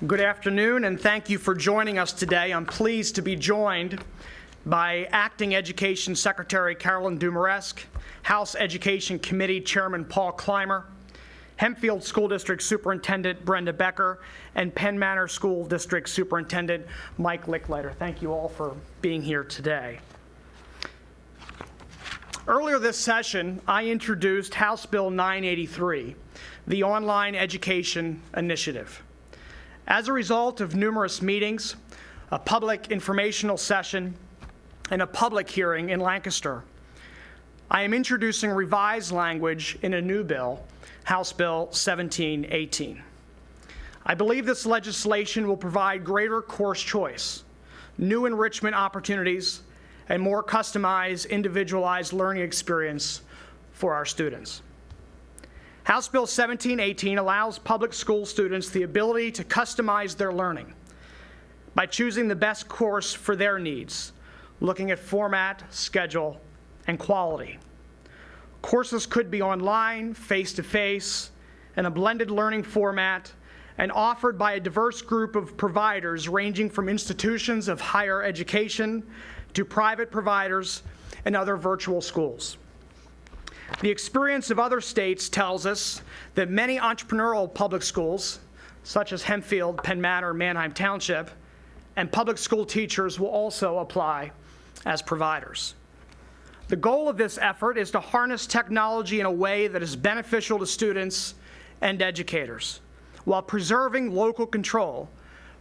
Good afternoon, and thank you for joining us today. I'm pleased to be joined by Acting Education Secretary Carolyn Dumaresque, House Education Committee Chairman Paul Clymer, Hempfield School District Superintendent Brenda Becker, and Penn Manor School District Superintendent Mike Licklider. Thank you all for being here today. Earlier this session, I introduced House Bill 983, the Online Education Initiative. As a result of numerous meetings, a public informational session, and a public hearing in Lancaster, I am introducing revised language in a new bill, House Bill 1718. I believe this legislation will provide greater course choice, new enrichment opportunities, and more customized, individualized learning experience for our students. House Bill 1718 allows public school students the ability to customize their learning by choosing the best course for their needs, looking at format, schedule, and quality. Courses could be online, face-to-face, in a blended learning format, and offered by a diverse group of providers ranging from institutions of higher education to private providers and other virtual schools. The experience of other states tells us that many entrepreneurial public schools, such as Hempfield, Penn Manor, Manheim Township, and public school teachers will also apply as providers. The goal of this effort is to harness technology in a way that is beneficial to students and educators, while preserving local control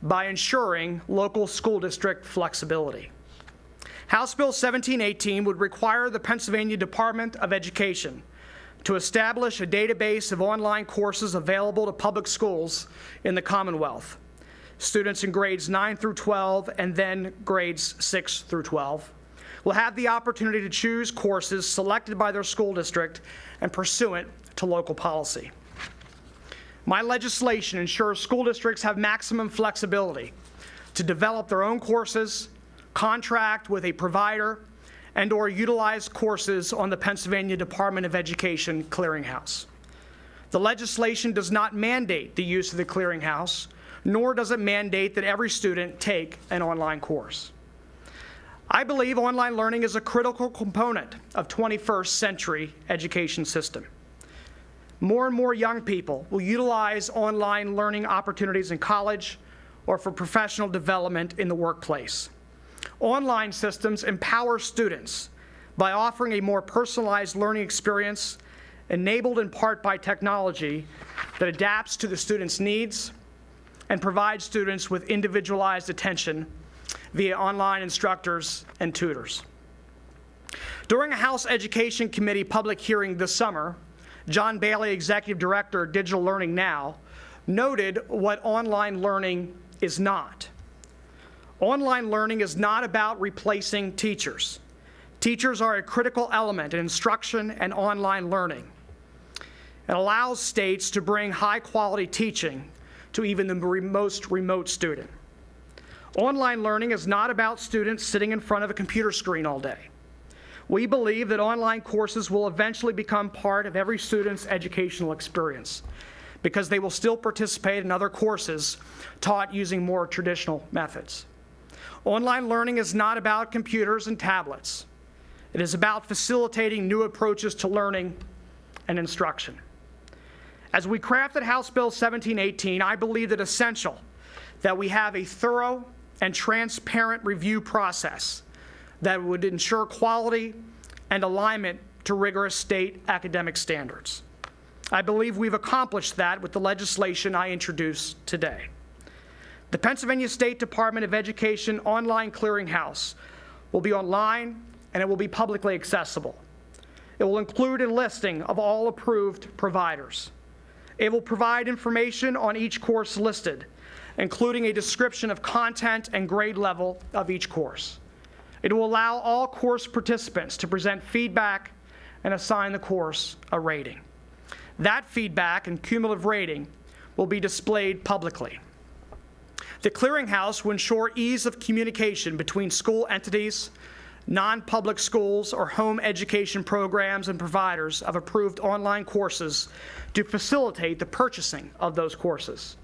by ensuring local school district flexibility. House Bill 1718 would require the Pennsylvania Department of Education to establish a database of online courses available to public schools in the Commonwealth. Students in grades 9 through 12 and then grades 6 through 12 will have the opportunity to choose courses selected by their school district and pursuant to local policy. My legislation ensures school districts have maximum flexibility to develop their own courses, contract with a provider, and/or utilize courses on the Pennsylvania Department of Education clearinghouse. The legislation does not mandate the use of the clearinghouse, nor does it mandate that every student take an online course. I believe online learning is a critical component of 21st century education system. More and more young people will utilize online learning opportunities in college or for professional development in the workplace. Online systems empower students by offering a more personalized learning experience enabled in part by technology that adapts to the student's needs and provides students with individualized attention via online instructors and tutors. During a House Education Committee public hearing this summer, John Bailey, Executive Director, Digital Learning Now, noted what online learning is not. Online learning is not about replacing teachers. Teachers are a critical element in instruction and online learning. It allows states to bring high-quality teaching to even the most remote student. Online learning is not about students sitting in front of a computer screen all day. We believe that online courses will eventually become part of every student's educational experience because they will still participate in other courses taught using more traditional methods. Online learning is not about computers and tablets. It is about facilitating new approaches to learning and instruction. As we crafted House Bill 1718, I believe it essential that we have a thorough and transparent review process that would ensure quality and alignment to rigorous state academic standards. I believe we've accomplished that with the legislation I introduced today. The Pennsylvania State Department of Education online clearinghouse will be online and it will be publicly accessible. It will include a listing of all approved providers. It will provide information on each course listed, including a description of content and grade level of each course. It will allow all course participants to present feedback and assign the course a rating. That feedback and cumulative rating will be displayed publicly. The clearinghouse will ensure ease of communication between school entities, non-public schools, or home education programs and providers of approved online courses to facilitate the purchasing of those courses.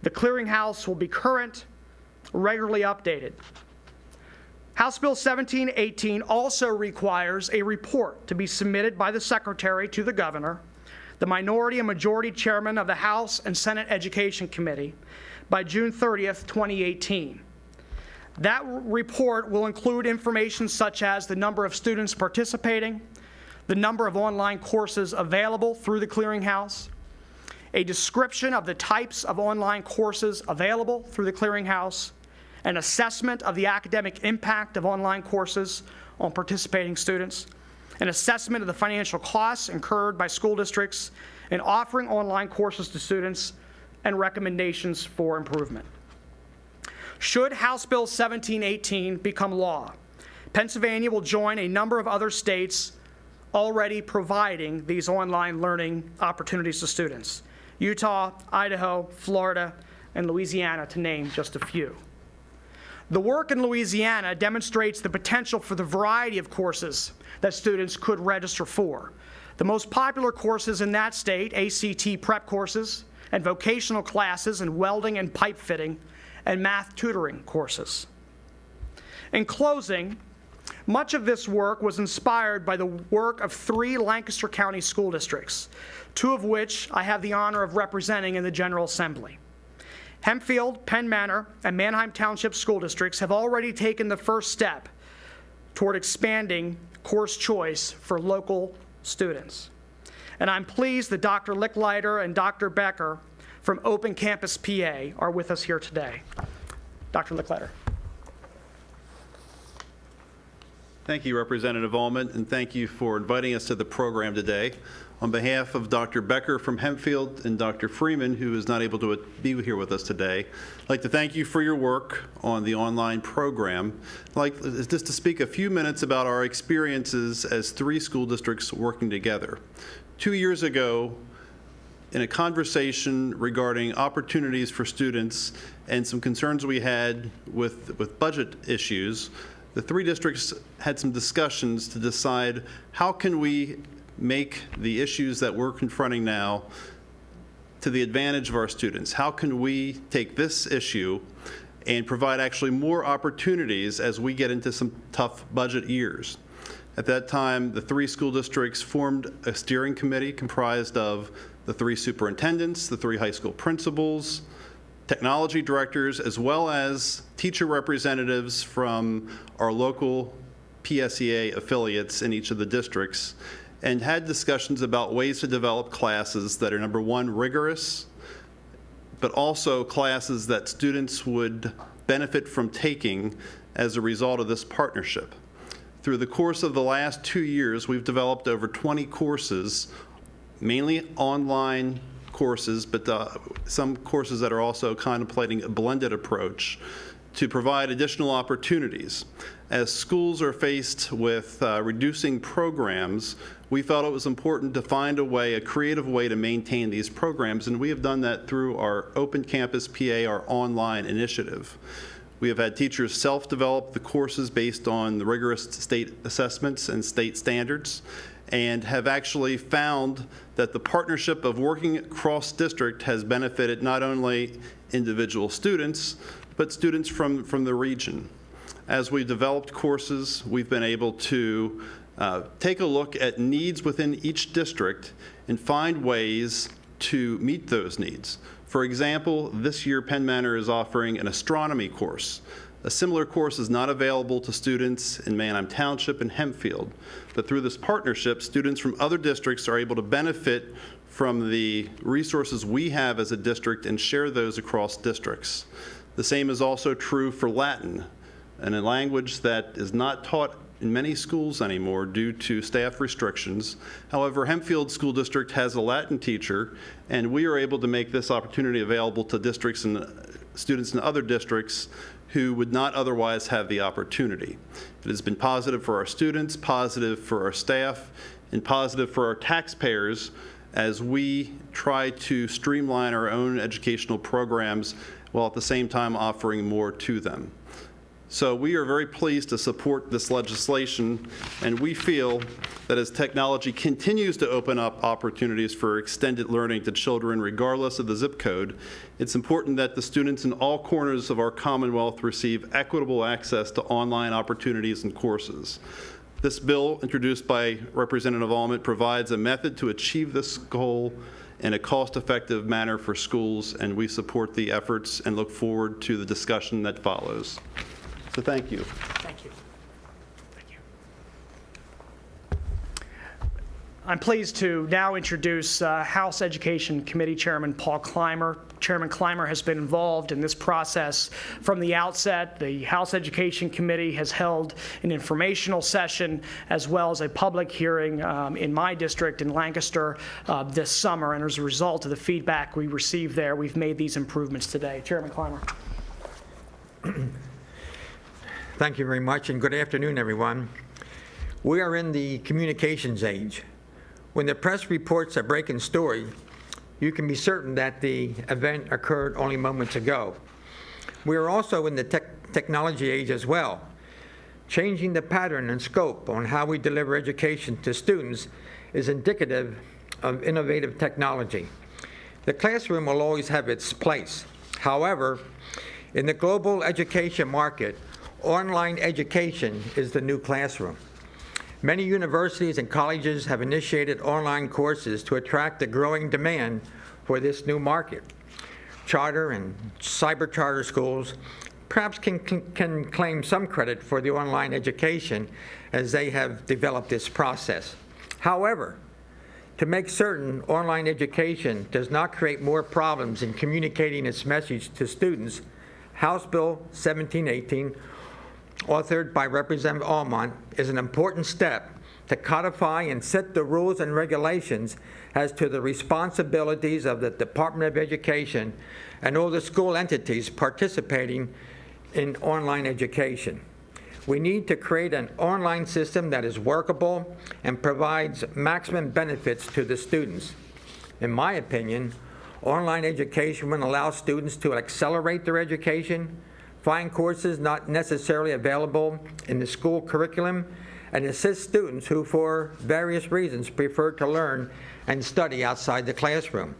The clearinghouse will be current, regularly updated. House Bill 1718 also requires a report to be submitted by the Secretary to the Governor, the minority and majority chairman of the House and Senate Education Committee, by June 30th, 2018. That report will include information such as the number of students participating, the number of online courses available through the clearinghouse, a description of the types of online courses available through the clearinghouse, an assessment of the academic impact of online courses on participating students, an assessment of the financial costs incurred by school districts in offering online courses to students, and recommendations for improvement. Should House Bill 1718 become law, Pennsylvania will join a number of other states already providing these online learning opportunities to students: Utah, Idaho, Florida, and Louisiana, to name just a few. The work in Louisiana demonstrates the potential for the variety of courses that students could register for. The most popular courses in that state, ACT prep courses and vocational classes in welding and pipe fitting and math tutoring courses. In closing, much of this work was inspired by the work of 3 Lancaster County school districts, 2 of which I have the honor of representing in the General Assembly. Hempfield, Penn Manor, and Manheim Township school districts have already taken the first step toward expanding course choice for local students. And I'm pleased that Dr. Licklider and Dr. Becker from Open Campus PA are with us here today. Dr. Licklider. Thank you, Representative Aument, and thank you for inviting us to the program today. On behalf of Dr. Becker from Hempfield and Dr. Freeman, who is not able to be here with us today, I'd like to thank you for your work on the online program. I'd like just to speak a few minutes about our experiences as 3 school districts working together. 2 years ago, in a conversation regarding opportunities for students and some concerns we had with budget issues, the 3 districts had some discussions to decide how can we make the issues that we're confronting now to the advantage of our students. How can we take this issue and provide actually more opportunities as we get into some tough budget years? At that time, the 3 school districts formed a steering committee comprised of the 3 superintendents, the 3 high school principals, technology directors, as well as teacher representatives from our local PSEA affiliates in each of the districts, and had discussions about ways to develop classes that are, number 1, rigorous, but also classes that students would benefit from taking as a result of this partnership. Through the course of the last 2 years, we've developed over 20 courses, mainly online courses, but some courses that are also contemplating a blended approach to provide additional opportunities. As schools are faced with reducing programs, we felt it was important to find a creative way to maintain these programs, and we have done that through our Open Campus PA, our online initiative. We have had teachers self-develop the courses based on the rigorous state assessments and state standards, and have actually found that the partnership of working across district has benefited not only individual students, but students from the region. As we've developed courses, we've been able to take a look at needs within each district and find ways to meet those needs. For example, this year Penn Manor is offering an astronomy course. A similar course is not available to students in Manheim Township and Hempfield, but through this partnership, students from other districts are able to benefit from the resources we have as a district and share those across districts. The same is also true for Latin, and a language that is not taught in many schools anymore due to staff restrictions. However, Hempfield School District has a Latin teacher, and we are able to make this opportunity available to districts and students in other districts who would not otherwise have the opportunity. It has been positive for our students, positive for our staff, and positive for our taxpayers as we try to streamline our own educational programs while at the same time offering more to them. So we are very pleased to support this legislation, and we feel that as technology continues to open up opportunities for extended learning to children regardless of the zip code, it's important that the students in all corners of our Commonwealth receive equitable access to online opportunities and courses. This bill, introduced by Representative Aument, provides a method to achieve this goal in a cost-effective manner for schools, and we support the efforts and look forward to the discussion that follows. So thank you. Thank you. Thank you. I'm pleased to now introduce House Education Committee Chairman Paul Clymer. Chairman Clymer has been involved in this process from the outset. The House Education Committee has held an informational session as well as a public hearing in my district in Lancaster this summer, and as a result of the feedback we received there, we've made these improvements today. Chairman Clymer. Thank you very much, and good afternoon, everyone. We are in the communications age. When the press reports a breaking story, you can be certain that the event occurred only moments ago. We are also in the technology age as well. Changing the pattern and scope on how we deliver education to students is indicative of innovative technology. The classroom will always have its place. However, in the global education market, online education is the new classroom. Many universities and colleges have initiated online courses to attract the growing demand for this new market. Charter and cyber charter schools perhaps can claim some credit for the online education as they have developed this process. However, to make certain online education does not create more problems in communicating its message to students, House Bill 1718, authored by Representative Aument, is an important step to codify and set the rules and regulations as to the responsibilities of the Department of Education and all the school entities participating in online education. We need to create an online system that is workable and provides maximum benefits to the students. In my opinion, online education will allow students to accelerate their education, find courses not necessarily available in the school curriculum, and assist students who, for various reasons, prefer to learn and study outside the classroom.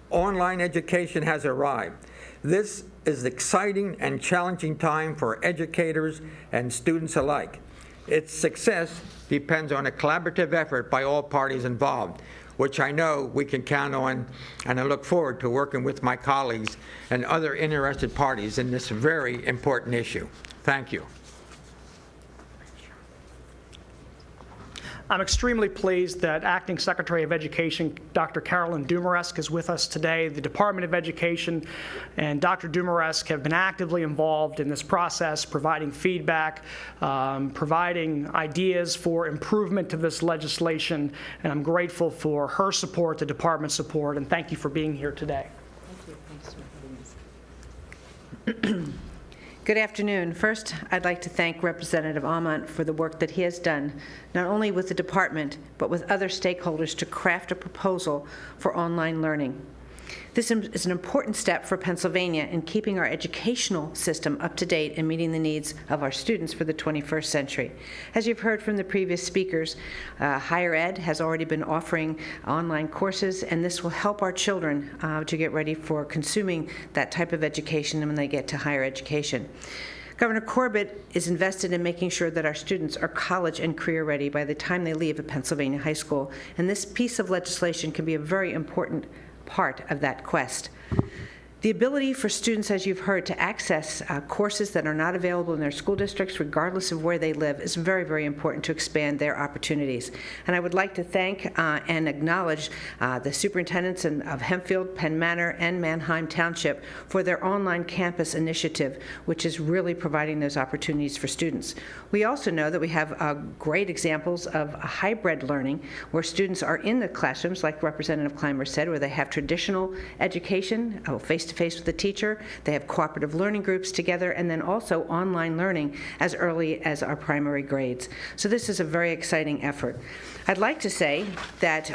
Online education has arrived. This is an exciting and challenging time for educators and students alike. Its success depends on a collaborative effort by all parties involved, which I know we can count on, and I look forward to working with my colleagues and other interested parties in this very important issue. Thank you. I'm extremely pleased that Acting Secretary of Education, Dr. Carolyn Dumaresque, is with us today. The Department of Education and Dr. Dumaresque have been actively involved in this process, providing feedback, providing ideas for improvement to this legislation, and I'm grateful for her support, the department's support, and thank you for being here today. Thank you. Thanks for having us. Good afternoon. First, I'd like to thank Representative Aument for the work that he has done, not only with the department, but with other stakeholders to craft a proposal for online learning. This is an important step for Pennsylvania in keeping our educational system up to date and meeting the needs of our students for the 21st century. As you've heard from the previous speakers, higher ed has already been offering online courses, and this will help our children to get ready for consuming that type of education when they get to higher education. Governor Corbett is invested in making sure that our students are college and career ready by the time they leave a Pennsylvania high school, and this piece of legislation can be a very important part of that quest. The ability for students, as you've heard, to access courses that are not available in their school districts, regardless of where they live, is very, very important to expand their opportunities. And I would like to thank and acknowledge the superintendents of Hempfield, Penn Manor, and Manheim Township for their online campus initiative, which is really providing those opportunities for students. We also know that we have great examples of hybrid learning, where students are in the classrooms, like Representative Clymer said, where they have traditional education, face-to-face with the teacher, they have cooperative learning groups together, and then also online learning as early as our primary grades. So this is a very exciting effort. I'd like to say that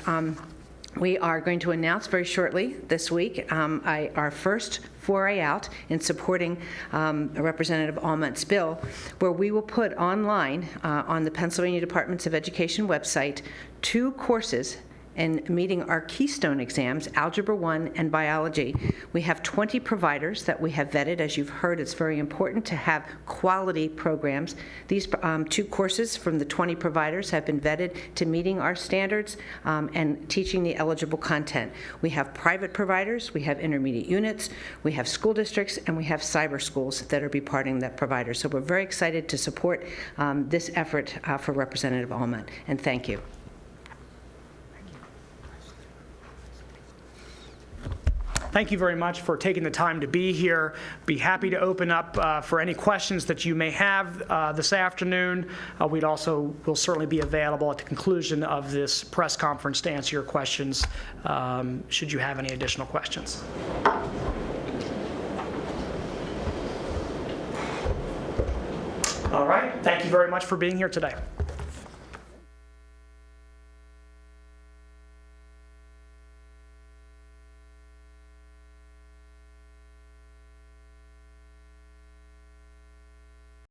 We are going to announce very shortly this week our first foray out in supporting Representative Aument's bill, where we will put online on the Pennsylvania Departments of Education website 2 courses and meeting our keystone exams, Algebra 1 and Biology. We have 20 providers that we have vetted. As you've heard, it's very important to have quality programs. These 2 courses from the 20 providers have been vetted to meeting our standards and teaching the eligible content. We have private providers, we have intermediate units, we have school districts, and we have cyber schools that are departing that provider. So we're very excited to support this effort for Representative Aument, and thank you. Thank you very much for taking the time to be here. Be happy to open up for any questions that you may have this afternoon. We'll certainly be available at the conclusion of this press conference to answer your questions, should you have any additional questions. All right. Thank you very much for being here today.